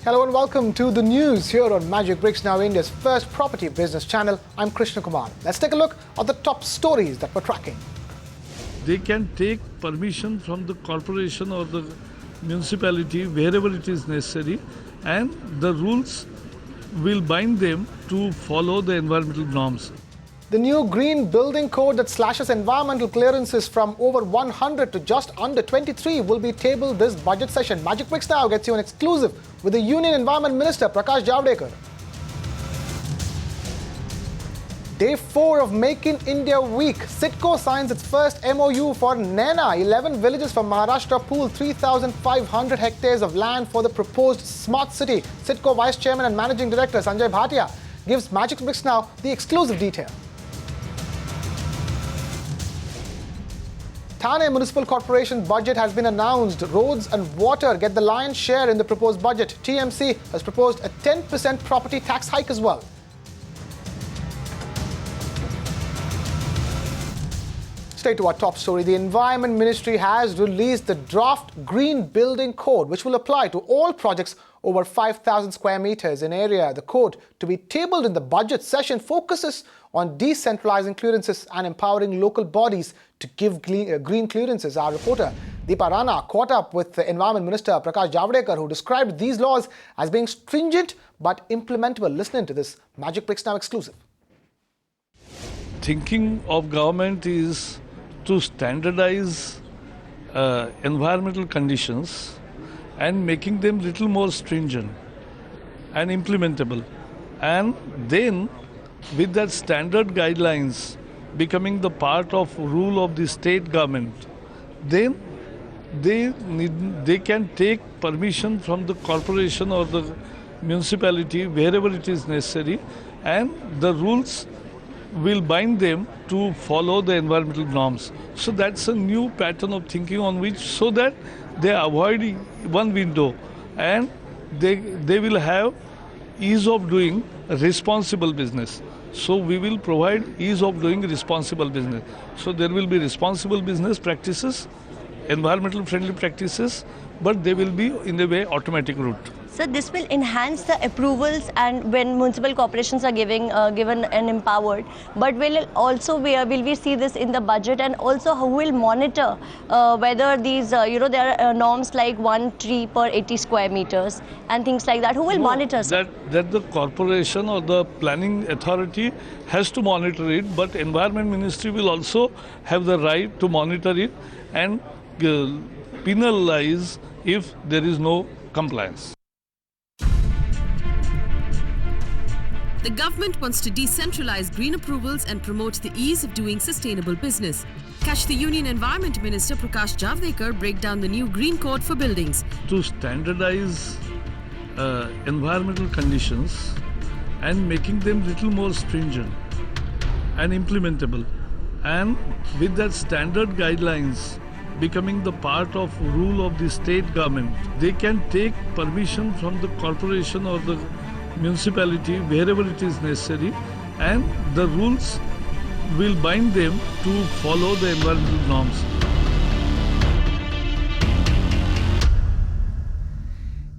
Hello and welcome to the news here on Magic Bricks, now India's first property business channel. I'm Krishna Kumar. Let's take a look at the top stories that we're tracking. They can take permission from the corporation or the municipality wherever it is necessary, and the rules will bind them to follow the environmental norms. The new green building code that slashes environmental clearances from over 100 to just under 23 will be tabled this budget session. Magic Bricks Now gets you an exclusive with the Union Environment Minister Prakash Javadekar. Day 4 of Make in India Week. CITCO signs its first MOU for Naina. 11 villages from Maharashtra pool 3,500 hectares of land for the proposed smart city. CITCO Vice Chairman and Managing Director Sanjay Bhatia gives Magic Bricks Now the exclusive detail. Thane Municipal Corporation budget has been announced. Roads and water get the lion's share in the proposed budget. TMC has proposed a 10% property tax hike as well. Straight to our top story. The Environment Ministry has released the draft Green Building Code, which will apply to all projects over 5,000 square meters in area. The code, to be tabled in the budget session, focuses on decentralizing clearances and empowering local bodies to give green clearances. Our reporter Deepa Rana caught up with the Environment Minister Prakash Javadekar, who described these laws as being stringent but implementable. Listen to this Magic Bricks Now exclusive. Thinking of government is to standardize environmental conditions and making them little more stringent and implementable, and then with that standard guidelines becoming the part of rule of the state government, then they can take permission from the corporation or the municipality wherever it is necessary, and the rules will bind them to follow the environmental norms. So that's a new pattern of thinking on which, so that they avoid one window and they will have ease of doing responsible business. So we will provide ease of doing responsible business. So there will be responsible business practices, environmental friendly practices, but they will be in a way automatic route. So this will enhance the approvals, and when municipal corporations are given and empowered, but will we see this in the budget, and also who will monitor whether these there are norms like 1 tree per 80 square meters and things like that? Who will monitor that the corporation or the planning authority has to monitor it, but Environment Ministry will also have the right to monitor it and penalize if there is no compliance. The government wants to decentralize green approvals and promote the ease of doing sustainable business. Catch the Union Environment Minister Prakash Javadekar break down the new Green Code for buildings. To standardize environmental conditions and making them little more stringent and implementable, and with that standard guidelines becoming the part of rule of the state government, they can take permission from the corporation or the municipality wherever it is necessary, and the rules will bind them to follow the environmental norms.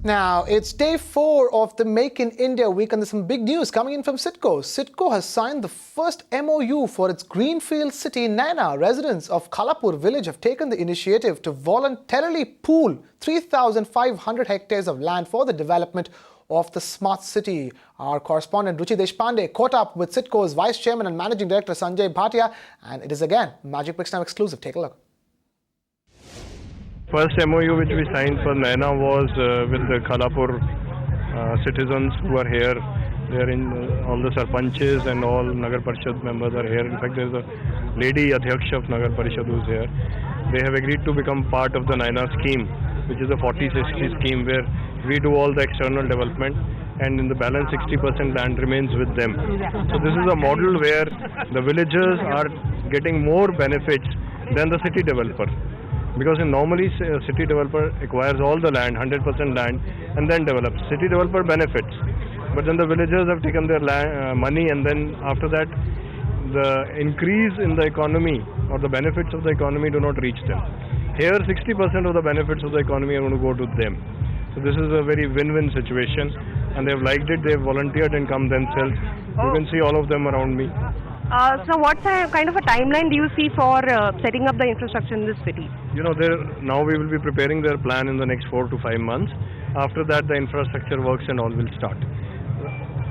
Now, it's day 4 of the Make in India Week, and there's some big news coming in from CITCO. CITCO has signed the first MOU for its greenfield city, Naina. Residents of Khalapur village have taken the initiative to voluntarily pool 3,500 hectares of land for the development of the smart city. Our correspondent Ruchi Deshpande caught up with CITCO's Vice Chairman and Managing Director Sanjay Bhatia, and it is again Magic Bricks Now exclusive. Take a look. First MOU which we signed for Naina was with the Khalapur citizens who are here. They are in all the sarpanches and all Nagar Parishad members are here. In fact, there is a lady Adhyaksha of Nagar Parishad who is here. They have agreed to become part of the Naina scheme, which is a 40-60 scheme where we do all the external development, and in the balance 60% land remains with them. So this is a model where the villagers are getting more benefits than the city developer. Because normally a city developer acquires all the land, 100% land, and then develops. City developer benefits. But then the villagers have taken their money, and then after that the increase in the economy or the benefits of the economy do not reach them. Here 60% of the benefits of the economy are going to go to them. So this is a very win-win situation, and they've liked it. They've volunteered and come themselves. You can see all of them around me. So what kind of a timeline do you see for setting up the infrastructure in this city? Now we will be preparing their plan in the next 4 to 5 months. After that, the infrastructure works and all will start.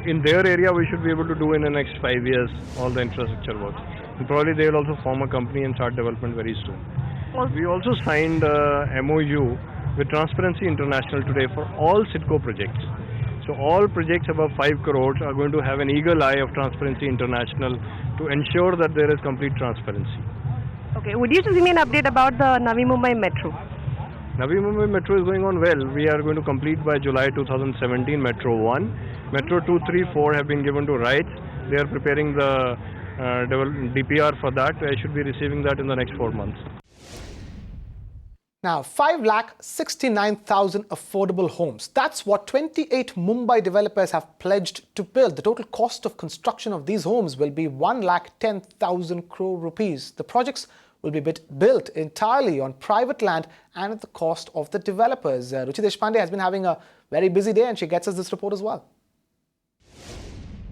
In their area, we should be able to do in the next 5 years all the infrastructure works. And probably they will also form a company and start development very soon. We also signed a MOU with Transparency International today for all CIDCO projects. So all projects above 5 crores are going to have an eagle eye of Transparency International to ensure that there is complete transparency. Okay, would you just give me an update about the Navi Mumbai Metro? Navi Mumbai Metro is going on well. We are going to complete by July 2017 Metro 1. Metro 2, 3, 4 have been given to RITES. They are preparing the DPR for that. I should be receiving that in the next 4 months. Now, 5,69,000 affordable homes. That's what 28 Mumbai developers have pledged to build. The total cost of construction of these homes will be 1,10,000 crore rupees. The projects will be built entirely on private land and at the cost of the developers. Ruchi Deshpande has been having a very busy day and she gets us this report as well.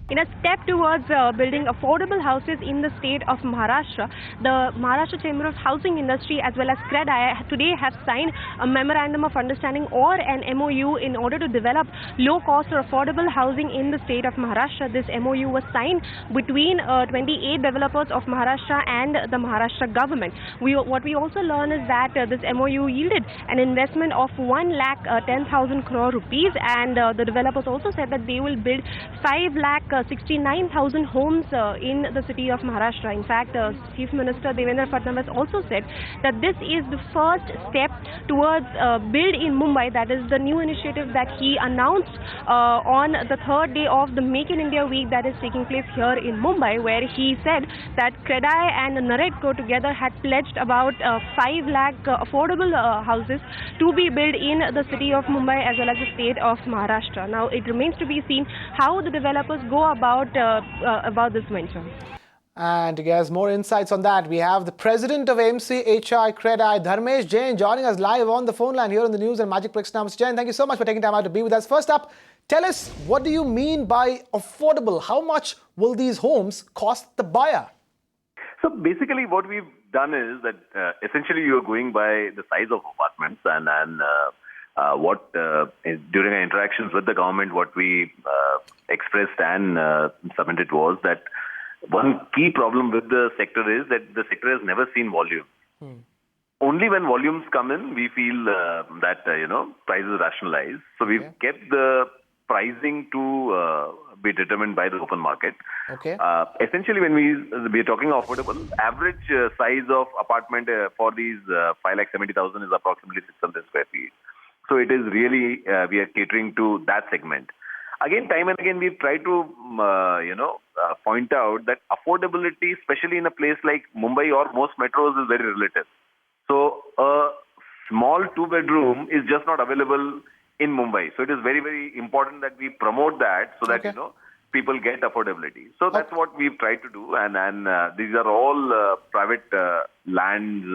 In a step towards building affordable houses in the state of Maharashtra, the Maharashtra Chembur of Housing Industry as well as CREDAI today have signed a memorandum of understanding or an MOU in order to develop low-cost or affordable housing in the state of Maharashtra. This MOU was signed between 28 developers of Maharashtra and the Maharashtra government. What we also learn is that this MOU yielded an investment of 1,10,000 crore rupees, and the developers also said that they will build 5,69,000 homes in the city of Maharashtra. In fact, Chief Minister Devendra Fadnavis also said that this is the first step towards Build in Mumbai. That is the new initiative that he announced on the third day of the Make in India week that is taking place here in Mumbai, where he said that CREDAI and NAREDCO together had pledged about 5 lakh affordable houses to be built in the city of Mumbai as well as the state of Maharashtra. Now, it remains to be seen how the developers go about this venture. And to give us more insights on that, we have the president of MCHI CREDAI, Dharmesh Jain, joining us live on the phone line here on the news and Magic Bricks now. Mr. Jain, thank you so much for taking time out to be with us. First up, tell us, what do you mean by affordable? How much will these homes cost the buyer? So basically what we've done is that essentially you're going by the size of apartments and what during our interactions with the government, what we expressed and submitted was that one key problem with the sector is that the sector has never seen volume. Only when volumes come in, we feel that prices rationalize. So we've kept the pricing to be determined by the open market. Okay. Essentially, when we are talking affordable, average size of apartment for these 5,70,000 is approximately 600 square feet. So it is really, we are catering to that segment. Again, time and again, we've tried to, point out that affordability, especially in a place like Mumbai or most metros, is very relative. So a small 2-bedroom is just not available in Mumbai. So it is very, very important that we promote that so that, people get affordability. So that's what we've tried to do. And these are all private lands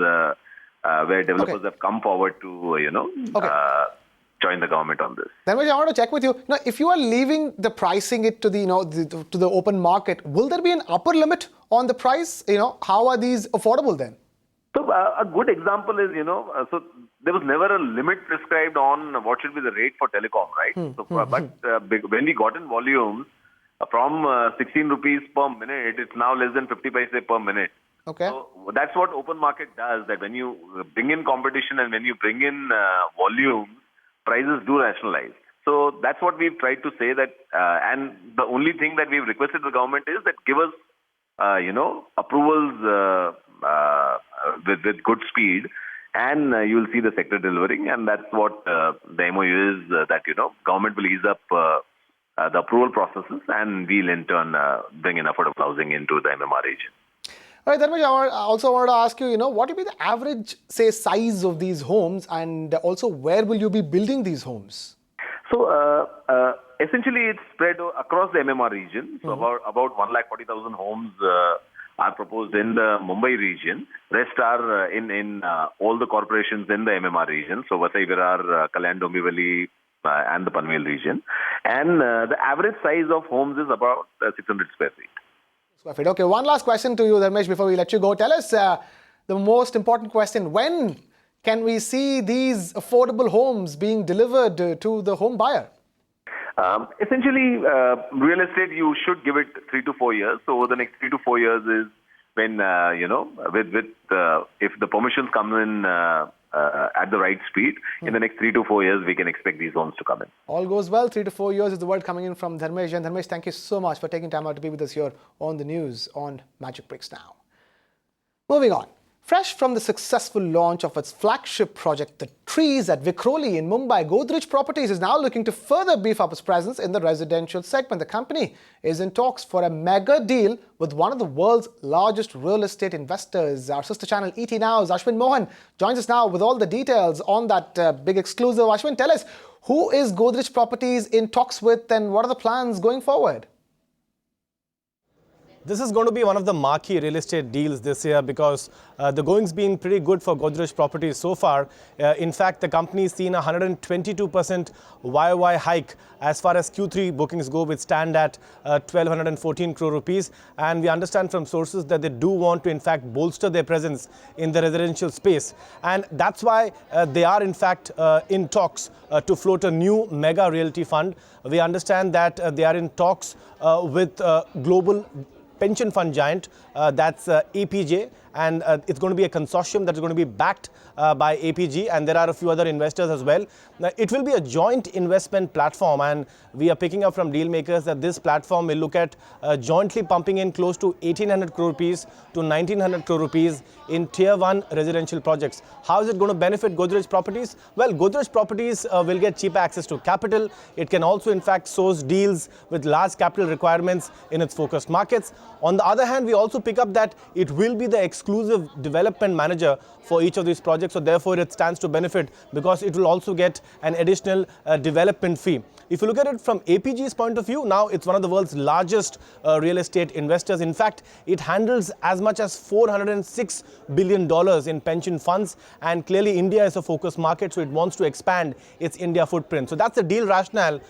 where developers have come forward to, join the government on this. Then I want to check with you. Now, if you are leaving the pricing it to the, to the open market, will there be an upper limit on the price? How are these affordable then? So a good example is, so there was never a limit prescribed on what should be the rate for telecom, right? But when we got in volumes from 16 rupees per minute, it's now less than 50 paise per minute. Okay. So that's what open market does, that when you bring in competition and when you bring in volumes, prices do rationalize. So that's what we've tried to say that, and the only thing that we've requested the government is that give us, approvals with good speed, and you'll see the sector delivering. And that's what the MOU is, that, government will ease up the approval processes, and we'll in turn bring in affordable housing into the MMR region. All right, Dharmesh, I also wanted to ask you, what will be the average, say, size of these homes, and also where will you be building these homes? So essentially it's spread across the MMR region. So about 140,000 homes are proposed in the Mumbai region. Rest are in all the corporations in the MMR region. So Vasai Virar, Kalyan Dombivali, and the Panvel region. And the average size of homes is about 600 square feet. Square feet. Okay, one last question to you, Dharmesh, before we let you go. Tell us the most important question. When can we see these affordable homes being delivered to the home buyer? Essentially, real estate, you should give it 3 to 4 years. So over the next 3 to 4 years is when, if the permissions come in at the right speed, in the next 3 to 4 years, we can expect these homes to come in. All goes well. 3 to 4 years is the word coming in from Dharmesh. And Dharmesh, thank you so much for taking time out to be with us here on the news on Magic Bricks Now. Moving on. Fresh from the successful launch of its flagship project, The Trees at Vikhroli in Mumbai, Goldrich Properties is now looking to further beef up its presence in the residential segment. The company is in talks for a mega deal with one of the world's largest real estate investors. Our sister channel ET Now's Ashwin Mohan joins us now with all the details on that big exclusive. Ashwin, tell us, who is Goldrich Properties in talks with and what are the plans going forward? This is going to be one of the marquee real estate deals this year because the going's been pretty good for Goldrich Properties so far. In fact, the company's seen a 122% YOY hike as far as Q3 bookings go, which stand at 1,214 crore rupees. And we understand from sources that they do want to, in fact, bolster their presence in the residential space. And that's why they are, in fact, in talks to float a new mega realty fund. We understand that they are in talks with global pension fund giant, that's APJ, and it's going to be a consortium that is going to be backed by APG, and there are a few other investors as well. Now, it will be a joint investment platform, and we are picking up from deal makers that this platform will look at jointly pumping in close to 1,800 crore rupees to 1,900 crore rupees in Tier 1 residential projects. How is it going to benefit Goldrich Properties? Well, Goldrich Properties will get cheaper access to capital. It can also, in fact, source deals with large capital requirements in its focused markets. On the other hand, we also pick up that it will be the exclusive development manager for each of these projects. So therefore, it stands to benefit because it will also get an additional development fee. If you look at it from APG's point of view, now it's one of the world's largest real estate investors. In fact, it handles as much as $406 billion in pension funds. And clearly, India is a focus market, so it wants to expand its India footprint. So that's the deal rationale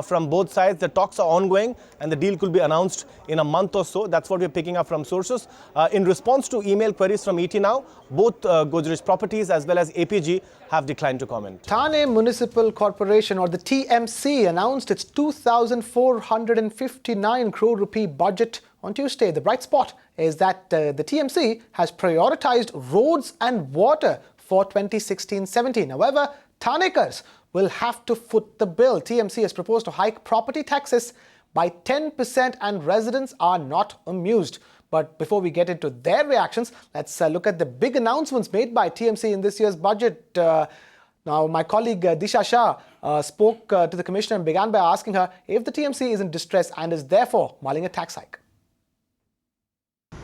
from both sides. The talks are ongoing and the deal could be announced in a month or so. That's what we're picking up from sources. In response to email queries from ET Now, both Goldrich Properties as well as APG have declined to comment. Thane Municipal Corporation, or the TMC, announced its 2,459 crore rupee budget on Tuesday. The bright spot is that the TMC has prioritized roads and water for 2016-17. However, Thanekars will have to foot the bill. TMC has proposed to hike property taxes by 10% and residents are not amused. But before we get into their reactions, let's look at the big announcements made by TMC in this year's budget. Now, my colleague Disha Shah spoke to the Commissioner and began by asking her if the TMC is in distress and is therefore mulling a tax hike.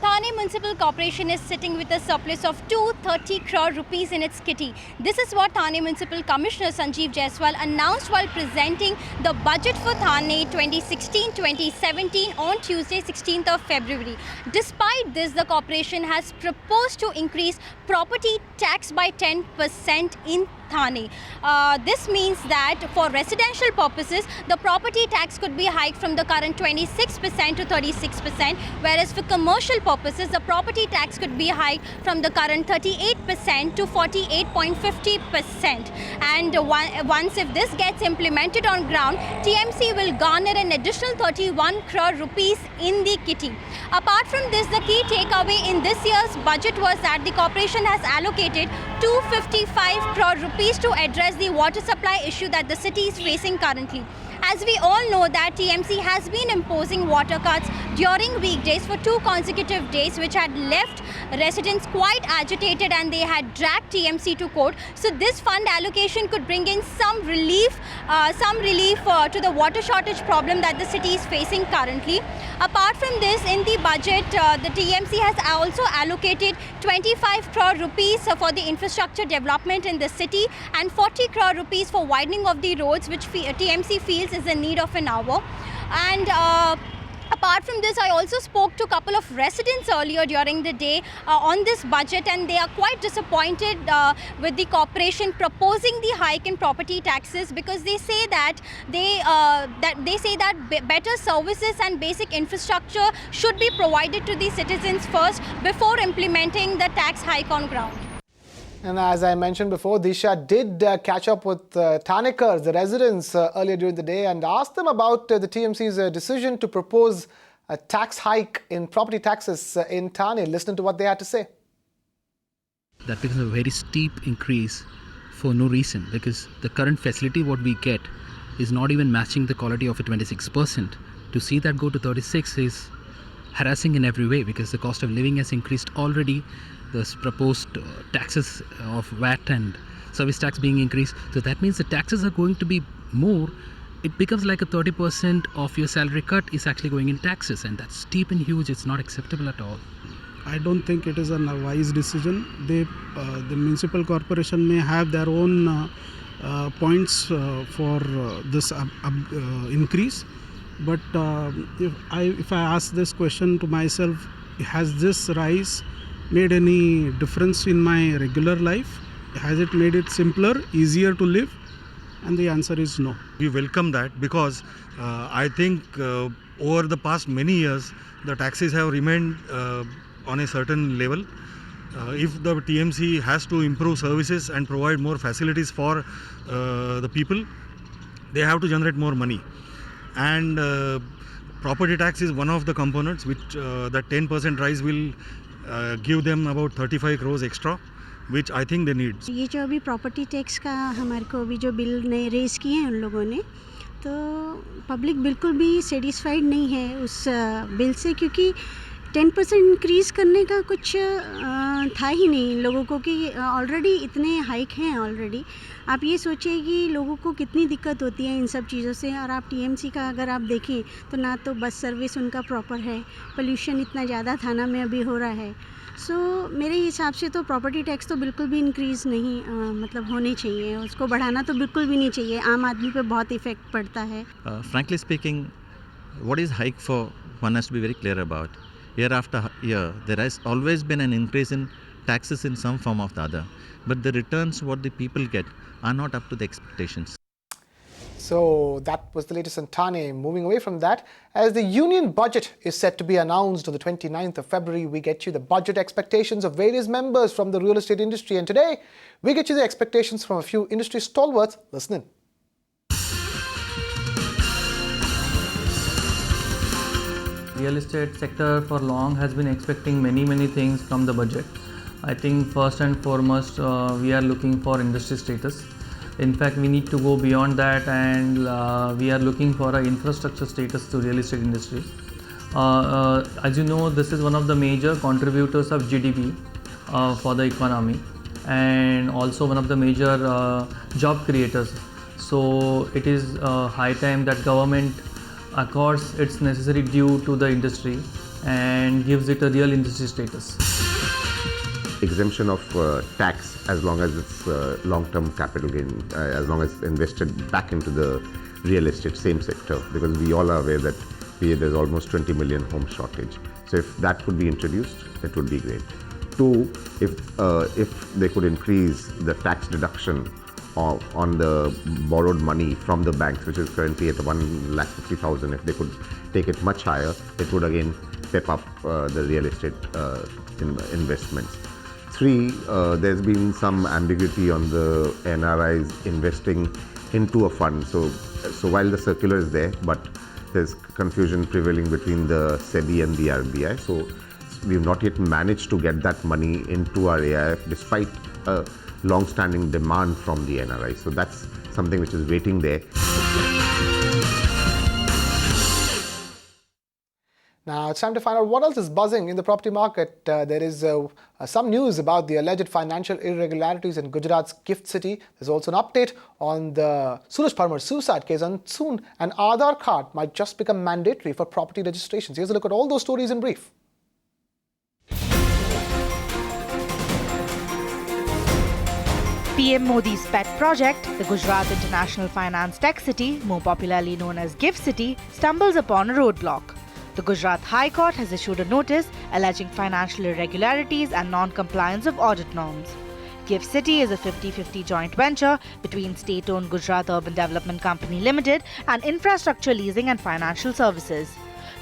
Thane Municipal Corporation is sitting with a surplus of 230 crore rupees in its kitty. This is what Thane Municipal Commissioner Sanjeev Jaiswal announced while presenting the budget for Thane 2016-2017 on Tuesday, 16th of February. Despite this, the corporation has proposed to increase property tax by 10% in Thane. This means that for residential purposes, the property tax could be hiked from the current 26% to 36%, whereas for commercial purposes, the property tax could be hiked from the current 38% to 48.50%. And once if this gets implemented on ground, TMC will garner an additional 31 crore rupees in the kitty. Apart from this, the key takeaway in this year's budget was that the corporation has allocated 255 crore rupees to address the water supply issue that the city is facing currently. As we all know that TMC has been imposing water cuts during weekdays for 2 consecutive days, which had left residents quite agitated and they had dragged TMC to court. So this fund allocation could bring in some relief to the water shortage problem that the city is facing currently. Apart from this, in the budget, the TMC has also allocated 25 crore rupees for the infrastructure development in the city and 40 crore rupees for widening of the roads, which TMC feels is in need of an hour. And Apart from this, I also spoke to a couple of residents earlier during the day on this budget, and they are quite disappointed with the corporation proposing the hike in property taxes, because they say that better services and basic infrastructure should be provided to the citizens first before implementing the tax hike on ground. And as I mentioned before, Disha did catch up with Thanekars, the residents, earlier during the day, and asked them about the TMC's decision to propose a tax hike in property taxes in Thane. Listen to what they had to say. That becomes a very steep increase for no reason, because the current facility what we get is not even matching the quality of a 26%. To see that go to 36 is harassing in every way, because the cost of living has increased already. There's proposed taxes of VAT and service tax being increased. So that means the taxes are going to be more. It becomes like a 30% of your salary cut is actually going in taxes, and that's steep and huge. It's not acceptable at all. I don't think it is a wise decision. The municipal corporation may have their own points for this increase. But if I ask this question to myself, has this rise made any difference in my regular life? Has it made it simpler, easier to live? And the answer is no. We welcome that, because I think over the past many years the taxes have remained on a certain level. If the TMC has to improve services and provide more facilities for the people, they have to generate more money. And property tax is one of the components which that 10% rise will give them about 35 crores extra, which I think they need. ये जो अभी property tax का हमारे को अभी जो bill नए rays किए हैं उन लोगों ने, तो पब्लिक बिल्कुल भी सेटिस्फाइड नहीं है उस बिल से, क्योंकि 10% इंक्रीज़ करने का कुछ था ही नहीं इन लोगों को, कि ऑलरेडी इतने हाइक हैं ऑलरेडी। आप ये सोचिए कि लोगों को कितनी दिक्कत होती है इन सब चीज़ों से। और आप टीएमसी का अगर आप देखें तो ना तो बस सर्विस उनका प्रॉपर है, पोल्यूशन इतना ज़्यादा थाना में अभी हो रहा है। सो मेरे हिसाब से तो प्रॉपर्टी टैक्स तो बिल्कुल भी इंक्रीज़ नहीं मतलब होने चाहिए, उसको बढ़ाना तो बिल्कुल भी नहीं चाहिए। आम आदमी पे बहुत इफ़ेक्ट पड़ता है। Frankly speaking, what is hike for, one has to be very clear about. Year after year, there has always been an increase in taxes in some form or the other, but the returns what the people get are not up to the expectations. So that was the latest in Thane. Moving away from that, as the union budget is set to be announced on the 29th of February, we get you the budget expectations of various members from the real estate industry. And today, we get you the expectations from a few industry stalwarts. Listen in. Real estate sector for long has been expecting many things from the budget. I think first and foremost we are looking for industry status. In fact, we need to go beyond that, and we are looking for an infrastructure status to real estate industry. As you know, this is one of the major contributors of GDP for the economy, and also one of the major job creators. So it is high time that government accords its necessary due to the industry and gives it a real industry status. Exemption of tax as long as it's long-term capital gain, as long as it's invested back into the real estate, same sector, because we all are aware that there's almost 20 million home shortage. So if that could be introduced, it would be great. Two, if they could increase the tax deduction on the borrowed money from the banks, which is currently at 1,50,000, if they could take it much higher, it would again step up the real estate investments. Three, there's been some ambiguity on the NRIs investing into a fund. So while the circular is there, but there's confusion prevailing between the SEBI and the RBI. So we've not yet managed to get that money into our AIF despite a long-standing demand from the NRI. So that's something which is waiting there. Now it's time to find out what else is buzzing in the property market. There is some news about the alleged financial irregularities in Gujarat's Gift City. There's also an update on the Suraj Parmar suicide case, and soon an Aadhaar card might just become mandatory for property registrations. Here's a look at all those stories in brief. PM Modi's pet project, the Gujarat International Finance Tech City, more popularly known as Gift City, stumbles upon a roadblock. The Gujarat High Court has issued a notice alleging financial irregularities and non-compliance of audit norms. GIFT City is a 50-50 joint venture between state-owned Gujarat Urban Development Company Limited and Infrastructure Leasing and Financial Services.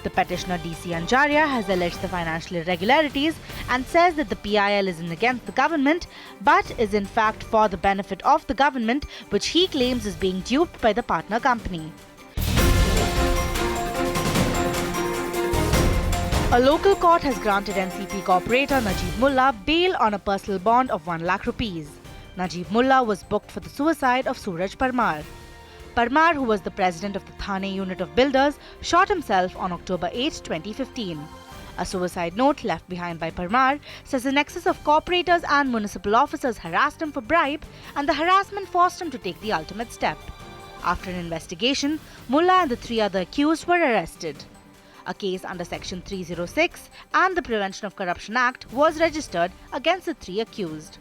The petitioner DC Anjaria has alleged the financial irregularities and says that the PIL isn't against the government but is in fact for the benefit of the government, which he claims is being duped by the partner company. A local court has granted NCP corporator Najib Mullah bail on a personal bond of 1 lakh rupees. Najib Mullah was booked for the suicide of Suraj Parmar. Parmar, who was the president of the Thane unit of builders, shot himself on October 8, 2015. A suicide note left behind by Parmar says a nexus of corporators and municipal officers harassed him for bribe, and the harassment forced him to take the ultimate step. After an investigation, Mullah and the 3 other accused were arrested. A case under Section 306 and the Prevention of Corruption Act was registered against the 3 accused.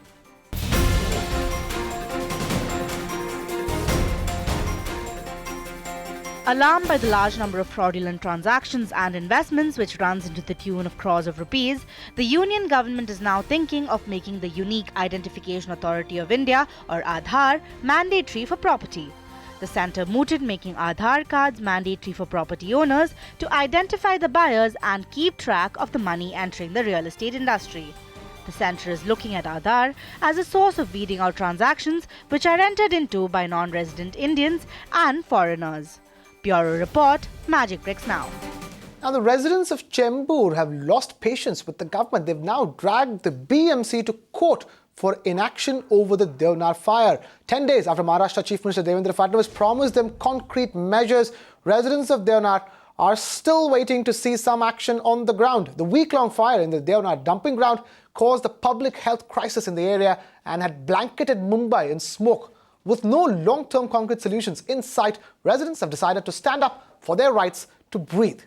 Alarmed by the large number of fraudulent transactions and investments which runs into the tune of crores of rupees, the Union government is now thinking of making the Unique Identification Authority of India, or Aadhaar, mandatory for property. The centre mooted making Aadhaar cards mandatory for property owners to identify the buyers and keep track of the money entering the real estate industry. The centre is looking at Aadhaar as a source of weeding out transactions which are entered into by non-resident Indians and foreigners. Bureau Report, Magic Bricks Now. Now, the residents of Chembur have lost patience with the government. They've now dragged the BMC to court for inaction over the Deonar fire. 10 days after Maharashtra Chief Minister Devendra Fadnavis promised them concrete measures, residents of Deonar are still waiting to see some action on the ground. The week-long fire in the Deonar dumping ground caused a public health crisis in the area and had blanketed Mumbai in smoke. With no long-term concrete solutions in sight, residents have decided to stand up for their rights to breathe.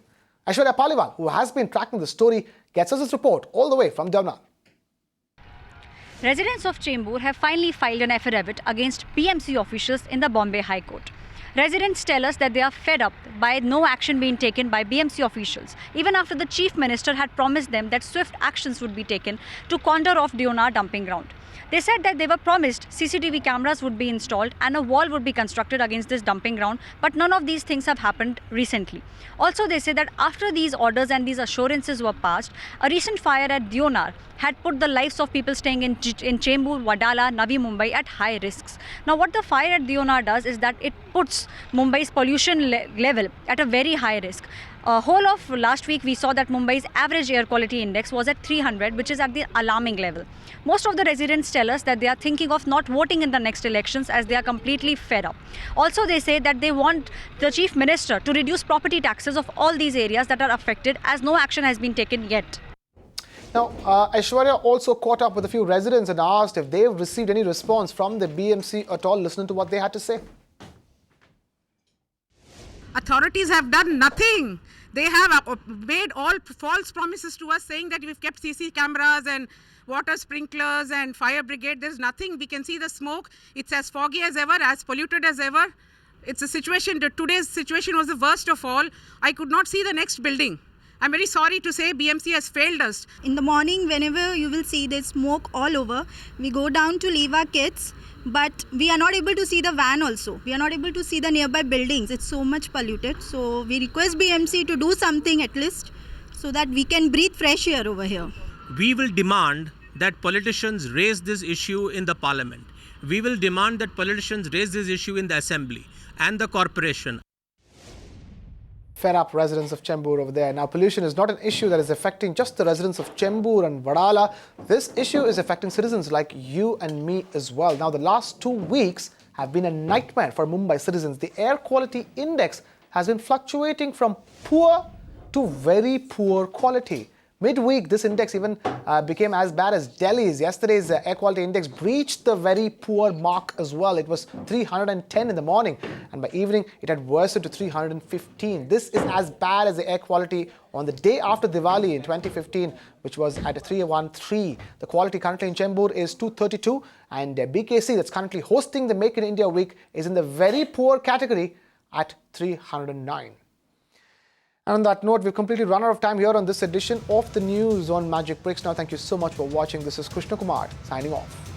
Aishwarya Paliwal, who has been tracking the story, gets us this report all the way from Deonar. Residents of Chembur have finally filed an affidavit against BMC officials in the Bombay High Court. Residents tell us that they are fed up by no action being taken by BMC officials, even after the Chief Minister had promised them that swift actions would be taken to corner off Deonar dumping ground. They said that they were promised CCTV cameras would be installed and a wall would be constructed against this dumping ground, but none of these things have happened recently. Also, they say that after these orders and these assurances were passed, a recent fire at Deonar had put the lives of people staying in Chembur, Wadala, Navi Mumbai at high risks. Now, what the fire at Deonar does is that it puts Mumbai's pollution level at a very high risk. Whole of last week, we saw that Mumbai's average air quality index was at 300, which is at the alarming level. Most of the residents tell us that they are thinking of not voting in the next elections as they are completely fed up. Also, they say that they want the Chief Minister to reduce property taxes of all these areas that are affected, as no action has been taken yet. Now, Aishwarya also caught up with a few residents and asked if they've received any response from the BMC at all. Listen to what they had to say. Authorities have done nothing. They have made all false promises to us, saying that we've kept CC cameras and water sprinklers and fire brigade. There's nothing. We can see the smoke. It's as foggy as ever, as polluted as ever. It's a situation, today's situation was the worst of all. I could not see the next building. I'm very sorry to say BMC has failed us. In the morning, whenever you will see there's smoke all over, we go down to leave our kids, but we are not able to see the van also. We are not able to see the nearby buildings. It's so much polluted. So we request BMC to do something at least so that we can breathe fresh air over here. We will demand that politicians raise this issue in the parliament. We will demand that politicians raise this issue in the assembly and the corporation. Fed up residents of Chembur over there. Now, pollution is not an issue that is affecting just the residents of Chembur and Wadala. This issue is affecting citizens like you and me as well. Now, the last 2 weeks have been a nightmare for Mumbai citizens. The air quality index has been fluctuating from poor to very poor quality. Midweek, this index even became as bad as Delhi's. Yesterday's air quality index breached the very poor mark as well. It was 310 in the morning, and by evening, it had worsened to 315. This is as bad as the air quality on the day after Diwali in 2015, which was at 313. The quality currently in Chembur is 232, and BKC, that's currently hosting the Make in India Week, is in the very poor category at 309. And on that note, we've completely run out of time here on this edition of the news on Magic Bricks. Now, thank you so much for watching. This is Krishna Kumar signing off.